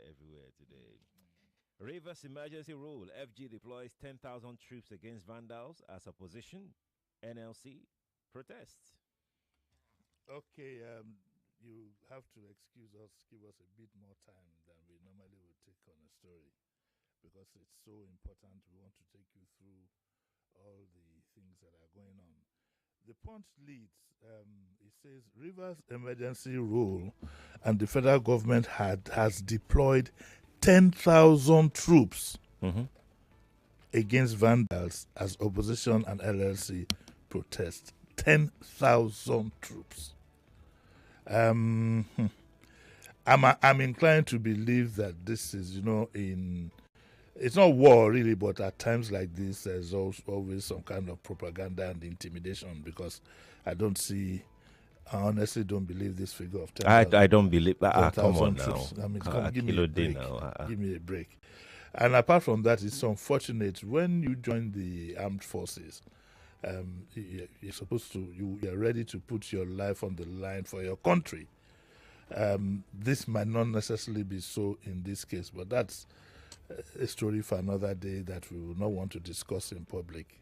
everywhere today. Rivers emergency rule. FG deploys 10,000 troops against vandals as opposition. NLC protests. Okay, you have to excuse us, give us a bit more time than we normally would take on a story because it's so important. We want to take you through all the things that are going on. The Punch leads. It says Rivers emergency rule, and the federal government has deployed 10,000 troops against vandals as opposition and LLC protest. 10,000 troops. I'm inclined to believe that this is, it's not war really, but at times like this, there's always some kind of propaganda and intimidation because I honestly don't believe this figure of 10,000. I don't believe that. Come on troops. now. I mean, give me a break. Now. Give me a break. And apart from that, it's unfortunate when you join the armed forces. You're supposed to, you're ready to put your life on the line for your country. This might not necessarily be so in this case, but that's a story for another day that we will not want to discuss in public.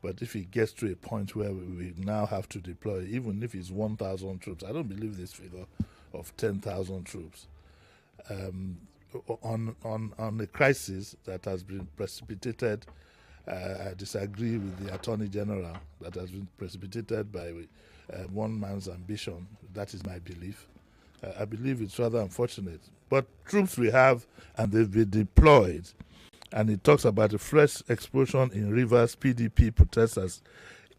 But if it gets to a point where we now have to deploy, even if it's 1,000 troops, I don't believe this figure of 10,000 troops on a crisis that has been precipitated. I disagree with the Attorney General that has been precipitated by one man's ambition. That is my belief. I believe it's rather unfortunate. But troops we have, and they've been deployed. And it talks about a fresh explosion in Rivers PDP protesters.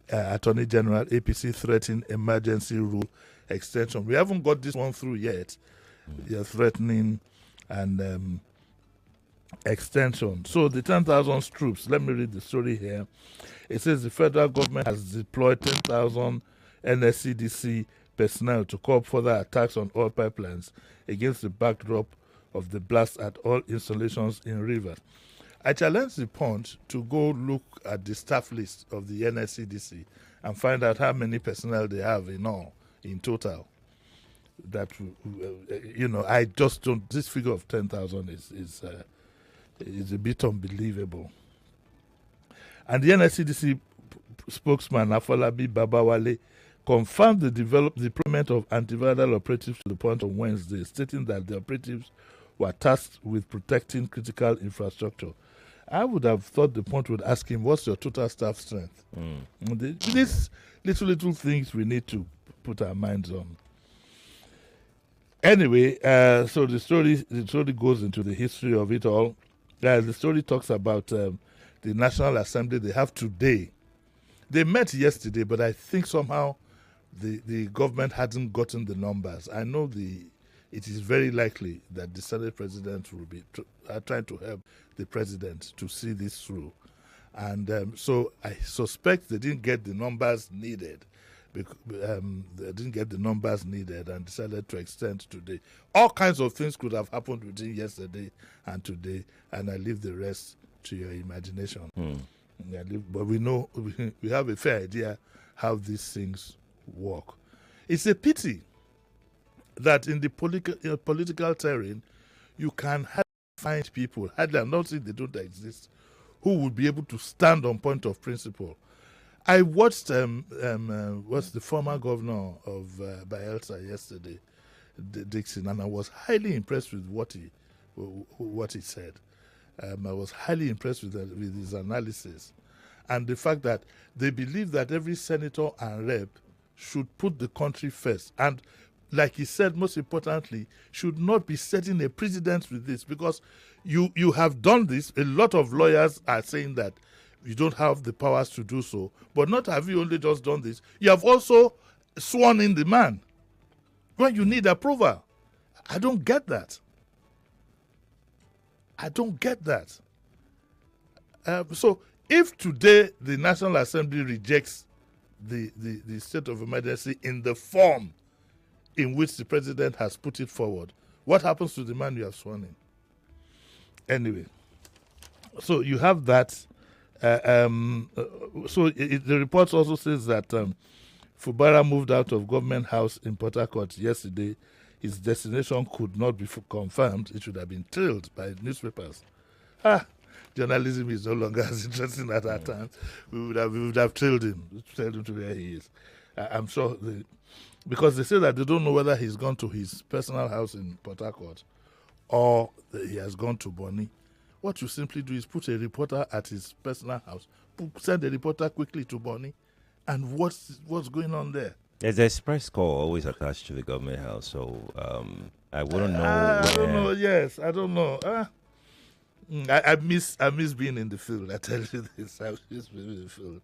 Attorney General APC threatening emergency rule extension. We haven't got this one through yet. They're threatening and extension. So the 10,000 troops, let me read the story here. It says the federal government has deployed 10,000 NSCDC personnel to curb further attacks on oil pipelines against the backdrop of the blast at oil installations in Rivers. I challenge the Punch to go look at the staff list of the NSCDC and find out how many personnel they have in total. That I just don't. This figure of 10,000 is a bit unbelievable. And the NSCDC spokesman Afolabi Babawale confirmed the deployment of anti-vandal operatives to the Punch on Wednesday, stating that the operatives were tasked with protecting critical infrastructure. I would have thought the Punch would ask him, what's your total staff strength? These little things we need to put our minds on. Anyway, so the story goes into the history of it all. The story talks about the National Assembly they have today. They met yesterday, but I think somehow the government hasn't gotten the numbers. I know it is very likely that the Senate President will be trying to help the President to see this through. And so I suspect they didn't get the numbers needed. They didn't get the numbers needed and decided to extend today. All kinds of things could have happened between yesterday and today, and I leave the rest to your imagination. But we know, we have a fair idea how these things work. It's a pity that in the political terrain, you can find people, I'm not saying they don't exist, who would be able to stand on point of principle. I watched what's the former governor of Bayelsa yesterday, Dixon, and I was highly impressed with what he said. I was highly impressed with his analysis and the fact that they believe that every senator and rep should put the country first. And like he said, most importantly, should not be setting a precedent with this because you have done this. A lot of lawyers are saying that you don't have the powers to do so. But not have you only just done this, you have also sworn in the man when you need approval. I don't get that. So if today the National Assembly rejects the state of emergency in the form in which the president has put it forward, what happens to the man you have sworn in? Anyway, so you have that. The report also says that Fubara moved out of government house in Port Harcourt yesterday. his destination could not be confirmed, it should have been trailed by newspapers. Journalism is no longer as interesting at that time. We would have trailed him to where he is. I'm sure, because they say that they don't know whether he's gone to his personal house in Port Harcourt or he has gone to Bonny. What you simply do is put a reporter at his personal house, send a reporter quickly to Bonny, and what's going on there? There's an express call always attached to the government house, so I wouldn't know. I don't know. Yes, I don't know. I miss being in the field. I tell you this. I miss being in the field.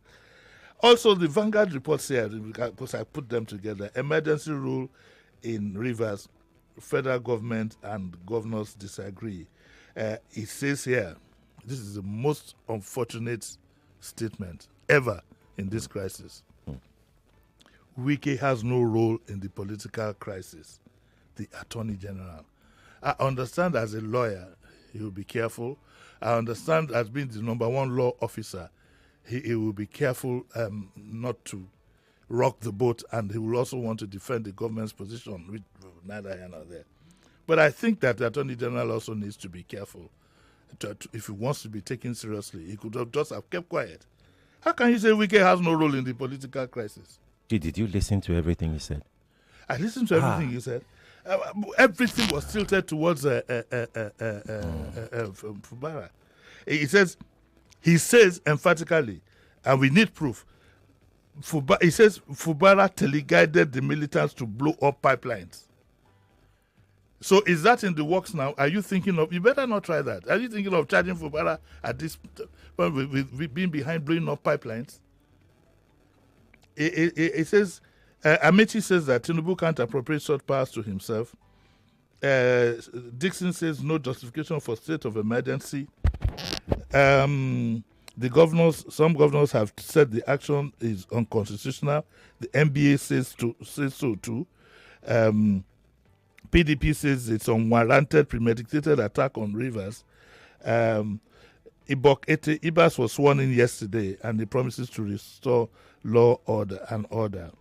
Also, the Vanguard reports here, because I put them together, emergency rule in Rivers, federal government and governors disagree. It says here, this is the most unfortunate statement ever in this crisis. Wike has no role in the political crisis, the Attorney General. I understand as a lawyer, he will be careful. I understand as being the number one law officer, he will be careful not to rock the boat, and he will also want to defend the government's position, with neither here nor there. But I think that the Attorney General also needs to be careful. If he wants to be taken seriously, he could have just have kept quiet. How can you say Wike has no role in the political crisis? Did you listen to everything he said? I listened to everything he said. Everything was tilted towards Fubara. He says emphatically, and we need proof. He says Fubara teleguided the militants to blow up pipelines. So is that in the works now? Are you thinking of? You better not try that. Are you thinking of charging Fubara at this point with being behind blowing up pipelines? It says. Amechi says that Tinubu can't appropriate such powers to himself. Dixon says no justification for state of emergency. Some governors have said the action is unconstitutional. The NBA says so too. PDP says it's unwarranted, premeditated attack on Rivers. Ibas was sworn in yesterday, and he promises to restore law, order, and order.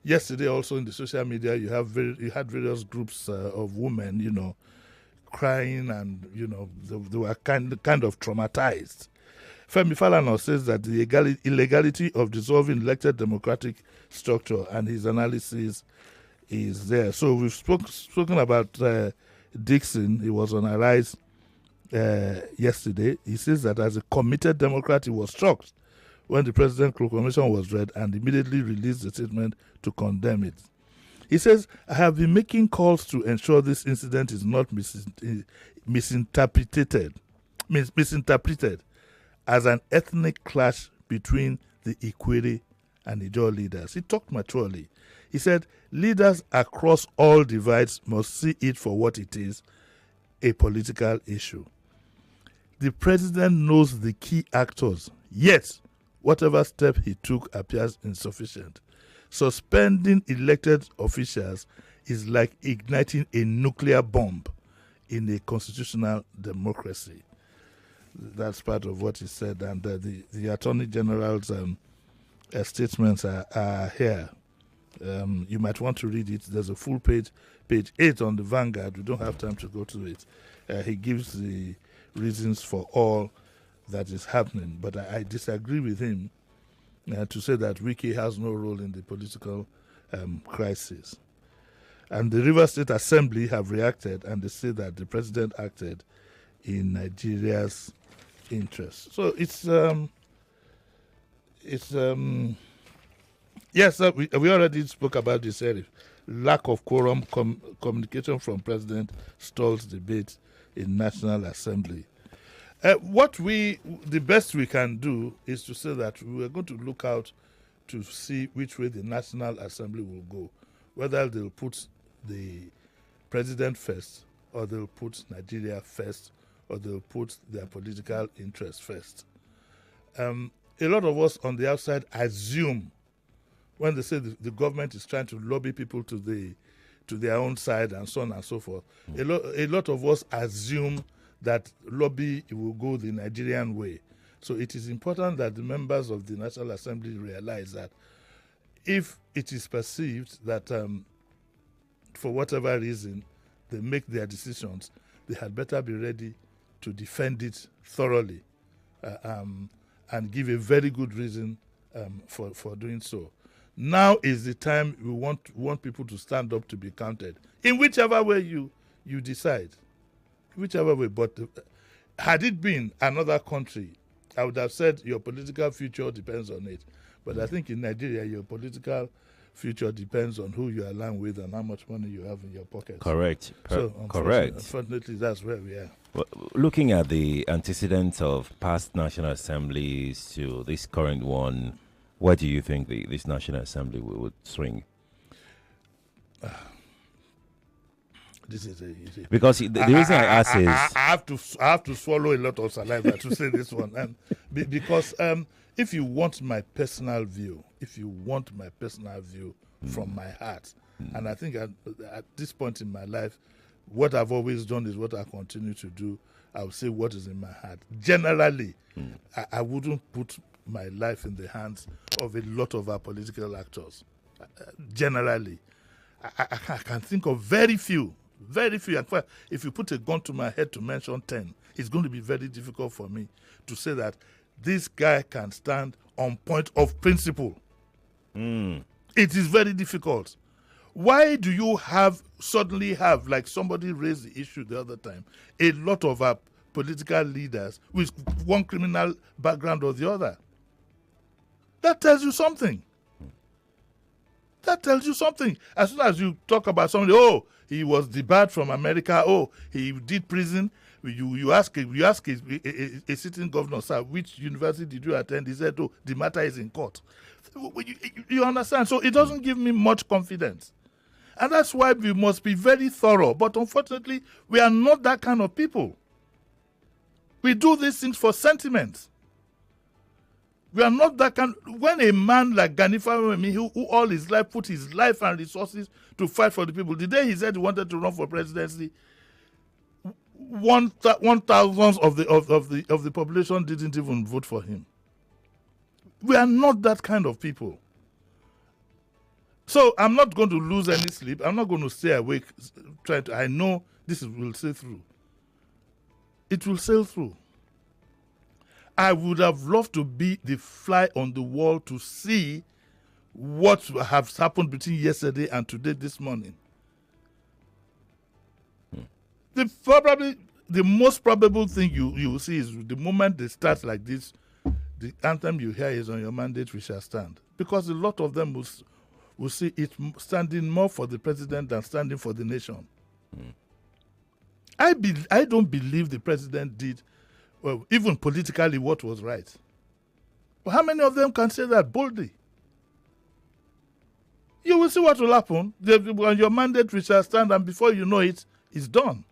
Yesterday, also in the social media, you had various groups of women, crying, and they were kind of traumatized. Femi Falana says that the illegality of dissolving elected democratic structure, and his analysis is there. So we've spoken about Dixon. He was on Arise yesterday. He says that as a committed Democrat, he was shocked when the president's proclamation was read and immediately released a statement to condemn it. He says, I have been making calls to ensure this incident is not misinterpreted as an ethnic clash between the Ikwere and Ijaw leaders. He talked maturely. He said, leaders across all divides must see it for what it is, a political issue. The president knows the key actors, yet whatever step he took appears insufficient. Suspending elected officials is like igniting a nuclear bomb in a constitutional democracy. That's part of what he said, and the Attorney General's statements are here. You might want to read it. There's a full page 8 on the Vanguard. We don't have time to go to it. He gives the reasons for all that is happening, but I disagree with him to say that Wike has no role in the political crisis. And the Rivers State Assembly have reacted, and they say that the president acted in Nigeria's interest. So yes, we already spoke about this area. Lack of quorum, communication from president stalls debate in National Assembly. The best we can do is to say that we are going to look out to see which way the National Assembly will go, whether they'll put the president first, or they'll put Nigeria first, or they'll put their political interests first. A lot of us on the outside assume, when they say the government is trying to lobby people to their own side and so on and so forth, a lot of us assume that lobby will go the Nigerian way. So it is important that the members of the National Assembly realize that if it is perceived that for whatever reason, they make their decisions, they had better be ready to defend it thoroughly and give a very good reason for doing so. Now is the time we want people to stand up to be counted in whichever way you decide, whichever way. But had it been another country, I would have said your political future depends on it. But I think in Nigeria, your political future depends on who you align with and how much money you have in your pocket. Correct. Correct. Unfortunately, that's where we are. Well, looking at the antecedents of past National Assemblies to this current one, where do you think this National Assembly would swing? This is because the reason I ask is I have to swallow a lot of saliva to say this one, because if you want my personal view, from my heart, and I think at this point in my life, what I've always done is what I continue to do. I will say what is in my heart. Generally, I wouldn't put my life in the hands of a lot of our political actors. Generally, I can think of very few. In fact, if you put a gun to my head to mention 10, it's going to be very difficult for me to say that this guy can stand on point of principle. It is very difficult. Why do you suddenly have, like somebody raised the issue the other time, a lot of our political leaders with one criminal background or the other? That tells you something. As soon as you talk about somebody, oh, he was debarred from America, oh, he did prison, you ask a sitting governor, sir, which university did you attend? He said, oh, the matter is in court. You understand? So it doesn't give me much confidence. And that's why we must be very thorough. But unfortunately, we are not that kind of people. We do these things for sentiment. We are not that kind. When a man like Ganifa, who all his life put his life and resources to fight for the people, the day he said he wanted to run for presidency, 1,000 of the population didn't even vote for him. We are not that kind of people. So I'm not going to lose any sleep. I'm not going to stay awake I know this will sail through. It will sail through. I would have loved to be the fly on the wall to see what has happened between yesterday and today, this morning. The most probable thing you will see is the moment they start like this, the anthem you hear is on your mandate we shall stand. Because a lot of them will see it standing more for the president than standing for the nation. I don't believe the president did, well, even politically, what was right. But how many of them can say that boldly? You will see what will happen. On your mandate we shall stand, and before you know it, it's done.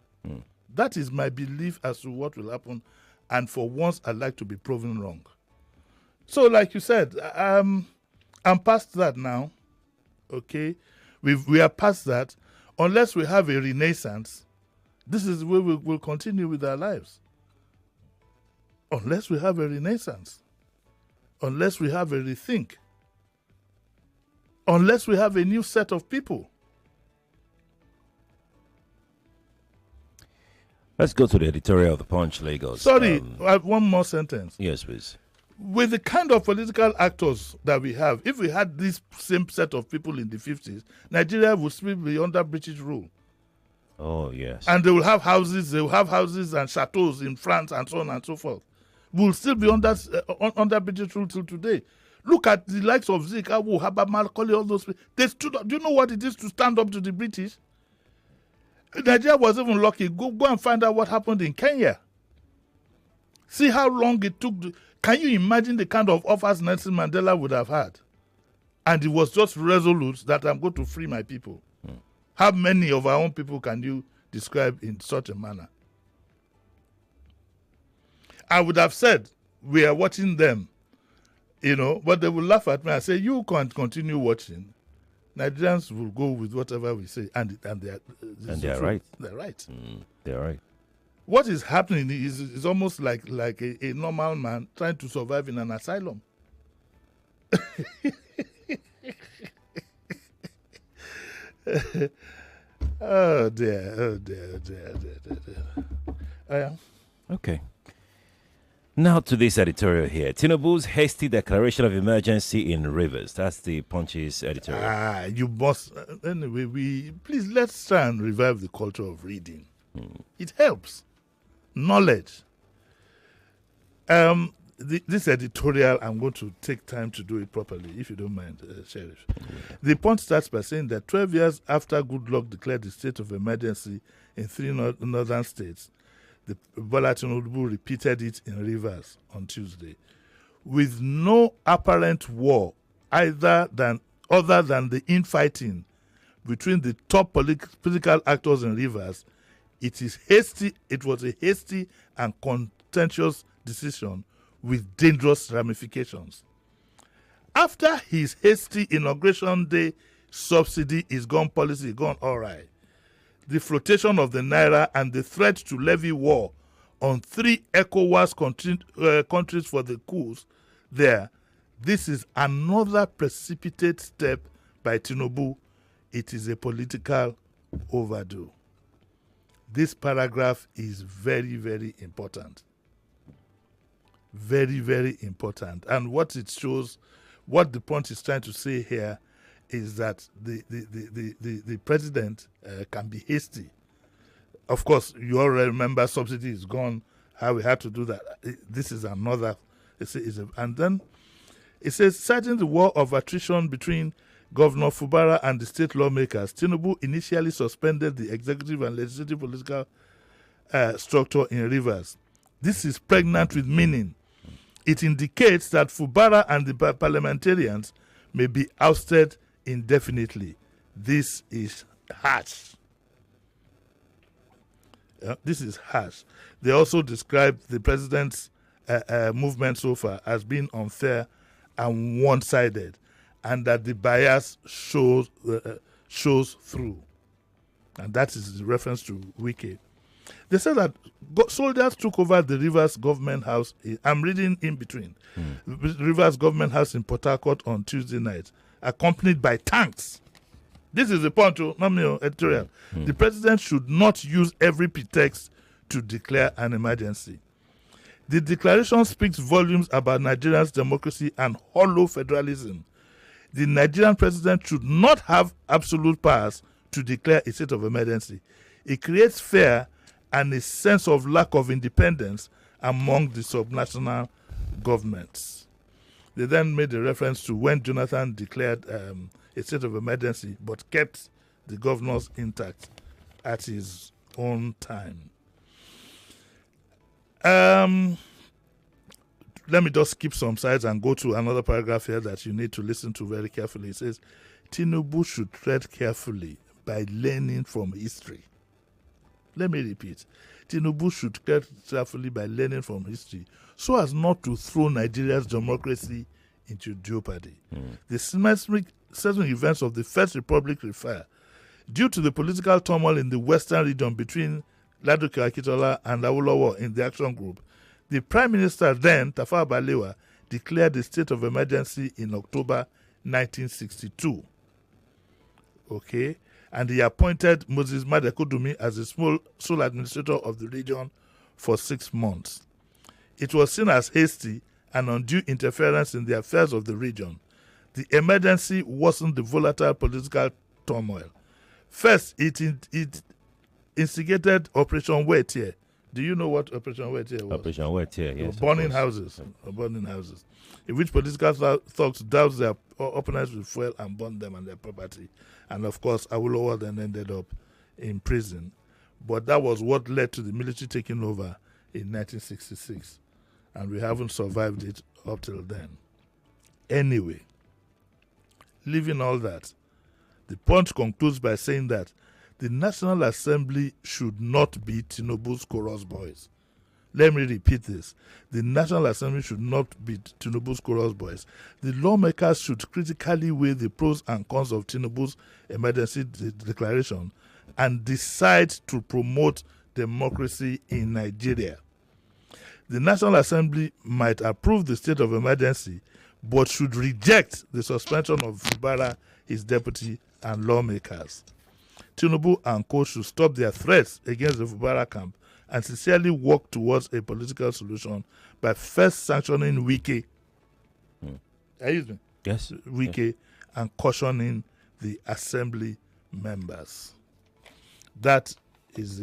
That is my belief as to what will happen, and for once, I'd like to be proven wrong. So, like you said, I'm past that now. Okay, we are past that. Unless we have a renaissance, this is where we will continue with our lives. Unless we have a renaissance, unless we have a rethink, unless we have a new set of people. Let's go to the editorial of the Punch, Lagos. Sorry, I have one more sentence. Yes, please. With the kind of political actors that we have, if we had this same set of people in the 50s, Nigeria would still be under British rule. Oh, yes. And they will have houses and chateaux in France and so on and so forth. We'll still be under British rule till today. Look at the likes of Zik, Awu, Haba, Macaulay, all those people. They stood up. Do you know what it is to stand up to the British? Nigeria was even lucky. Go and find out what happened in Kenya. See how long it took. Can you imagine the kind of offers Nelson Mandela would have had? And he was just resolute that I'm going to free my people. How many of our own people can you describe in such a manner? I would have said, we are watching them, but they will laugh at me and say, you can't continue watching. Nigerians will go with whatever we say, and they are right. They're right. They're right. What is happening is almost like a normal man trying to survive in an asylum. Oh dear, oh dear, oh dear, oh dear, oh dear. Oh, yeah. Okay. Now to this editorial here. Tinubu's hasty declaration of emergency in Rivers. That's the Punch's editorial. You must. Anyway, please let's try and revive the culture of reading. It helps. Knowledge. This editorial, I'm going to take time to do it properly, if you don't mind, Sheriff. The Punch starts by saying that 12 years after Goodluck declared the state of emergency in 3 northern states, the Bola Tinubu repeated it in Rivers on Tuesday. With no apparent war other than the infighting between the top political actors in Rivers, it was a hasty and contentious decision with dangerous ramifications. After his hasty inauguration day subsidy is gone policy gone all right, the flotation of the Naira and the threat to levy war on 3 ECOWAS countries for the coups there, this is another precipitate step by Tinubu. It is a political overdue. This paragraph is very, very important. Very, very important. And what it shows, what the point is trying to say here is that the president can be hasty. Of course, you all remember subsidy is gone, how we had to do that. This is another. And then it says, citing the war of attrition between Governor Fubara and the state lawmakers, Tinubu initially suspended the executive and legislative political structure in Rivers. This is pregnant with meaning. It indicates that Fubara and the parliamentarians may be ousted indefinitely. This is harsh. This is harsh. They also describe the president's movement so far as being unfair and one-sided, and that the bias shows through. And that is the reference to Wike. They said that soldiers took over the Rivers government house. I'm reading in between. Rivers government house in Port Harcourt on Tuesday night, accompanied by tanks. This is the point, not me, editorial. The president should not use every pretext to declare an emergency. The declaration speaks volumes about Nigeria's democracy and hollow federalism. The Nigerian president should not have absolute powers to declare a state of emergency. It creates fear and a sense of lack of independence among the subnational governments. They then made a reference to when Jonathan declared a state of emergency but kept the governors intact at his own time. Let me just skip some sides and go to another paragraph here that you need to listen to very carefully. It says, Tinubu should tread carefully by learning from history. Let me repeat. Tinubu should tread carefully by learning from history so as not to throw Nigeria's democracy into jeopardy. The seismic events of the First Republic refer, due to the political turmoil in the western region between Ladoke Akintola and Awolowo in the action group, the Prime Minister then, Tafawa Balewa, declared a state of emergency in October 1962. Okay? And he appointed Moses Madekudumi as the sole administrator of the region for 6 months. It was seen as hasty and undue interference in the affairs of the region. The emergency wasn't the volatile political turmoil. First, it instigated Operation Wet Here. Do you know what Operation Wet Here was? Operation Wet Here, yes. Burning houses, in which political thugs doused their opponents with fuel and burned them and their property. And of course, Awolowo then ended up in prison. But that was what led to the military taking over in 1966. And we haven't survived it up till then. Anyway, leaving all that, the Punch concludes by saying that the National Assembly should not be Tinubu's chorus boys. Let me repeat this. The National Assembly should not be Tinubu's chorus boys. The lawmakers should critically weigh the pros and cons of Tinubu's emergency declaration and decide to promote democracy in Nigeria. The National Assembly might approve the state of emergency, but should reject the suspension of Fubara, his deputy, and lawmakers. Tinubu and co should stop their threats against the Fubara camp and sincerely work towards a political solution by first sanctioning Wike. Excuse me. Yes. Wike, yes. and cautioning the assembly members. That is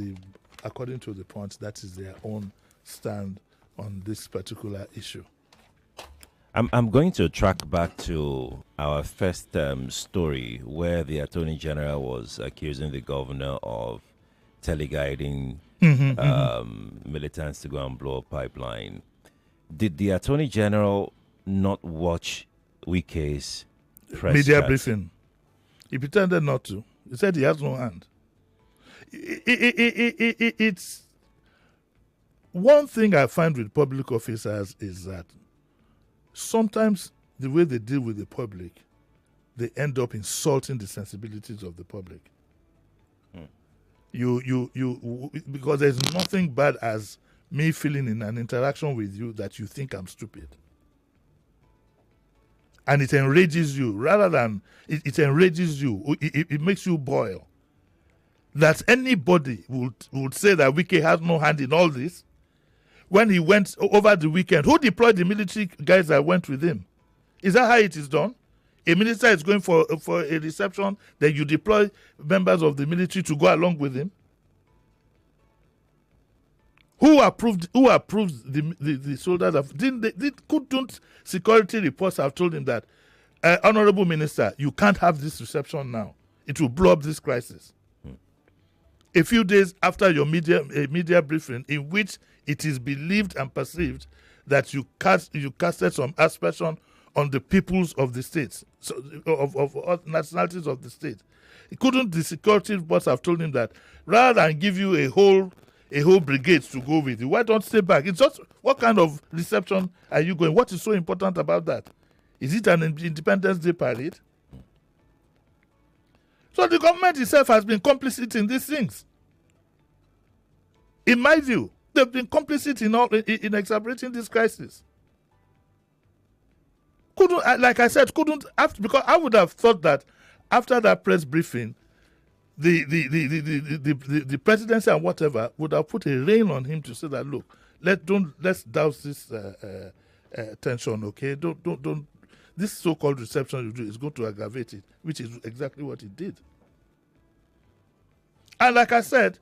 according to the Punch, that is their own stand on this particular issue. I'm going to track back to our first story where the Attorney General was accusing the governor of teleguiding militants to go and blow a pipeline. Did the Attorney General not watch Wike's press media chat? briefing? He pretended not to. He said he has no hand. It's one thing I find with public officers is that sometimes the way they deal with the public, they end up insulting the sensibilities of the public. Because there's nothing bad as me feeling in an interaction with you that you think I'm stupid. And it enrages you rather than it enrages you. It makes you boil. That anybody would say that Wike has no hand in all this. When he went over the weekend, who deployed the military guys that went with him? Is that how it is done? A minister is going for a reception, then you deploy members of the military to go along with him? Who approved the soldiers? Couldn't security reports have told him that, Honorable Minister, you can't have this reception now. It will blow up this crisis. A few days after your media briefing, in which it is believed and perceived that you casted some aspersion on the peoples of the states, of nationalities of the state. Couldn't the security reports have told him that rather than give you a whole brigade to go with you, why don't stay back? It's just, what kind of reception are you going? What is so important about that? Is it an Independence Day parade? So the government itself has been complicit in these things. In my view, they've been complicit in exacerbating this crisis. Because I would have thought that after that press briefing, the presidency and whatever would have put a rein on him to say that, look, let's douse this tension, okay? Don't. This so-called reception you do is going to aggravate it, which is exactly what it did. And like I said,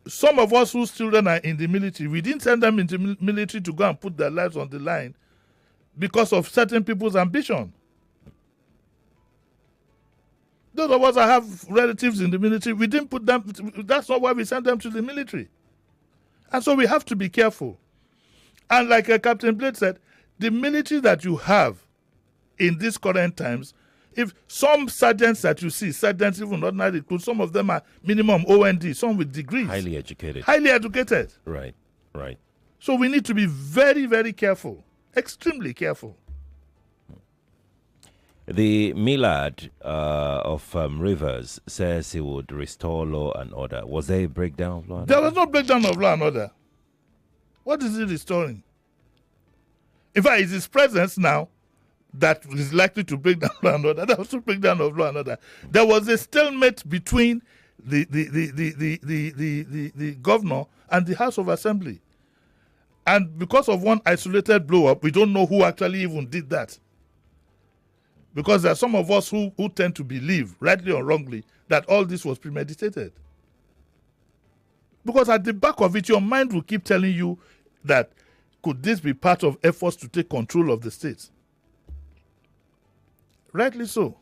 some of us whose children are in the military, we didn't send them into the military to go and put their lives on the line because of certain people's ambition. Those of us that have relatives in the military, we didn't put them, that's not why we sent them to the military. And so we have to be careful. And like Captain Blade said, the military that you have in these current times, if some sergeants that you see, sergeants even ordinary recruit, some of them are minimum OND, some with degrees. Highly educated. Highly educated. Right. So we need to be very, very careful, extremely careful. The Millard of Rivers says he would restore law and order. Was there a breakdown of law and There order? was no breakdown of law and order. What is he restoring? In fact, it's his presence now that is likely to break down law and order. That was a breakdown of law and order. There was a stalemate between the governor and the House of Assembly. And because of one isolated blow-up, we don't know who actually even did that. Because there are some of us who tend to believe, rightly or wrongly, that all this was premeditated. Because at the back of it, your mind will keep telling you that could this be part of efforts to take control of the state? Rightly so.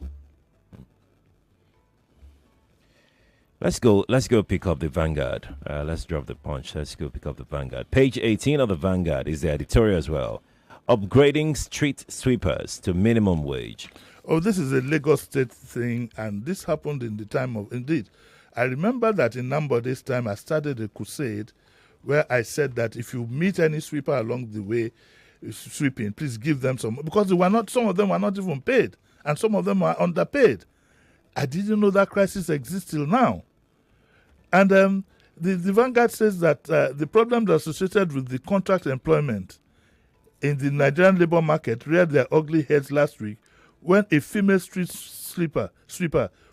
Let's go pick up the Vanguard. Let's drop the Punch. Let's go pick up the Vanguard. Page 18 of the Vanguard is the editorial as well. Upgrading street sweepers to minimum wage. Oh, this is a Lagos State thing, and this happened in the time of, indeed. I remember that in Nambode's time, I started a crusade where I said that if you meet any sweeper along the way sweeping, please give them some, because some of them were not even paid, and some of them were underpaid. I didn't know that crisis exists till now. And the Vanguard says that the problems associated with the contract employment in the Nigerian labor market reared their ugly heads last week when a female street sweeper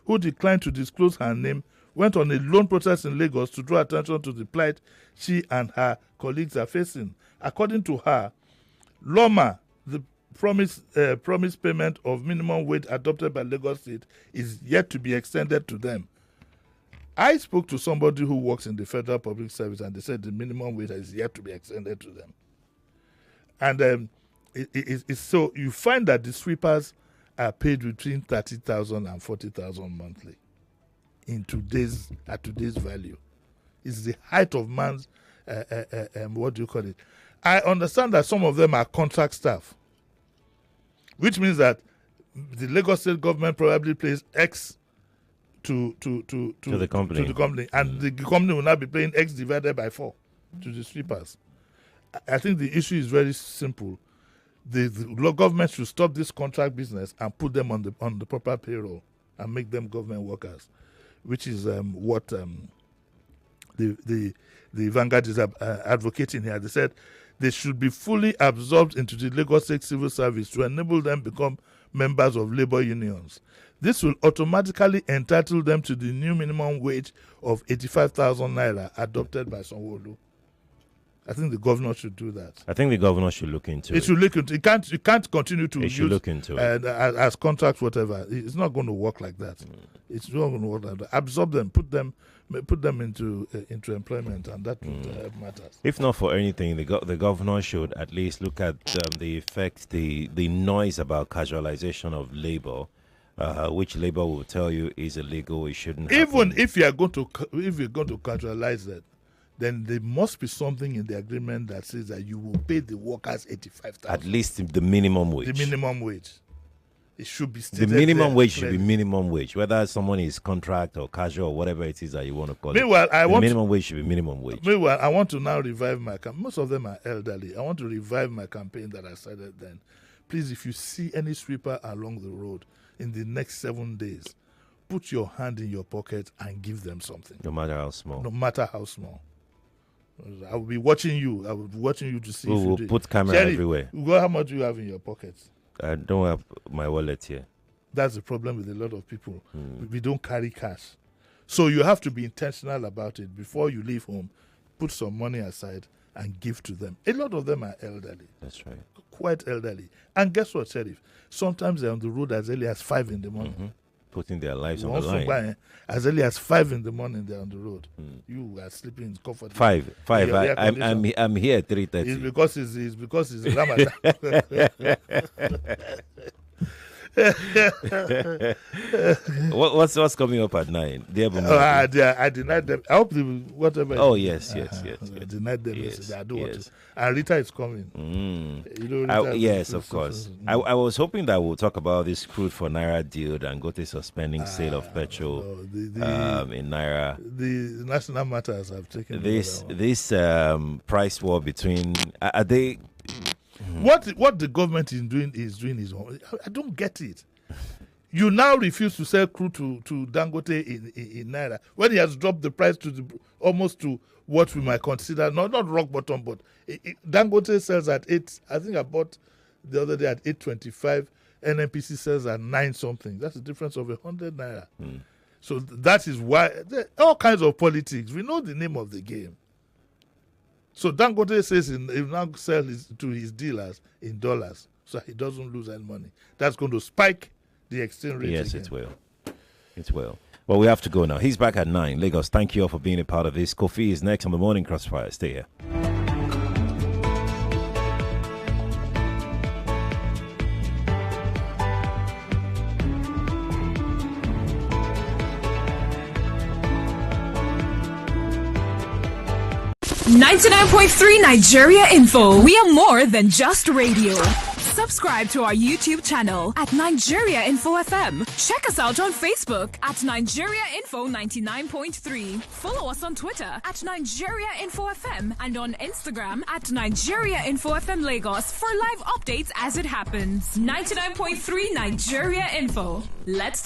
who declined to disclose her name went on a lone protest in Lagos to draw attention to the plight she and her colleagues are facing. According to her, Loma, the promised payment of minimum wage adopted by Lagos State is yet to be extended to them. I spoke to somebody who works in the Federal Public Service, and they said the minimum wage is yet to be extended to them. And it's so you find that the sweepers are paid between 30,000 and 40,000 monthly at today's value. It's the height of man's what do you call it? I understand that some of them are contract staff, which means that the Lagos State government probably pays X to the company, and the company will now be paying X divided by 4 to the sweepers. I think the issue is very simple. The government should stop this contract business and put them on the proper payroll and make them government workers, which is what the Vanguard is advocating here. They said they should be fully absorbed into the Lagos State Civil Service to enable them become members of labor unions. This will automatically entitle them to the new minimum wage of 85,000 Naira adopted by Sanwo-Olu. I think the governor should do that. I think the governor should look into it. It should look into it. You can't continue to use look into it. As contracts, whatever. It's not going to work like that. It's not going to work like that. Absorb them, put them into employment, and that would help matters. If not for anything, the governor should at least look at the effect, the noise about casualization of labor, which labor will tell you is illegal. It shouldn't. Even if you're going to casualize that, then there must be something in the agreement that says that you will pay the workers 85,000. At least the minimum wage. The minimum wage. It should be stated. The minimum wage should be minimum wage, whether someone is contract or casual or whatever it is that you want to call it. Minimum wage should be minimum wage. Meanwhile, I want to now revive my campaign. Most of them are elderly. I want to revive my campaign that I started then. Please, if you see any sweeper along the road in the next 7 days, put your hand in your pocket and give them something. No matter how small. No matter how small. I will be watching you. I will be watching you to see. We'll put camera everywhere. How much do you have in your pockets? I don't have my wallet here. That's the problem with a lot of people. We don't carry cash. So you have to be intentional about it. Before you leave home, put some money aside and give to them. A lot of them are elderly. That's right. Quite elderly. And guess what, Sheriff? Sometimes they're on the road as early as 5 in the morning. Putting their lives on the line. As early as 5 in the morning, they're on the road. You are sleeping comfortably. 5. I'm here at 3:30. It's because it's Ramadan. What's coming up at 9? I denied them. I hope whatever. Oh yes. I denied them. Yes. I do want to. And Rita is coming. Yes, of course. I was hoping that we'll talk about this crude for Naira deal and go to suspending sale of petrol in Naira. The national matters have taken this price war between are they. What the government is doing is I don't get it. You now refuse to sell crude to Dangote in Naira when he has dropped the price to almost to what we might consider not rock bottom, but Dangote sells at 8. I think I bought the other day at 8.25. NNPC sells at 9 something. That's a difference of 100 Naira. So that is why all kinds of politics. We know the name of the game. So Dangote says he now sell to his dealers in dollars, so he doesn't lose any money. That's going to spike the exchange rate. Yes, again. It will. Well, we have to go now. He's back at 9. Lagos, thank you all for being a part of this. Kofi is next on the Morning Crossfire. Stay here. .3 Nigeria Info. We are more than just radio. Subscribe to our YouTube channel at Nigeria Info FM. Check us out on Facebook at Nigeria Info 99.3. Follow us on Twitter at Nigeria Info FM and on Instagram at Nigeria Info FM Lagos for live updates as it happens. 99.3 Nigeria Info. Let's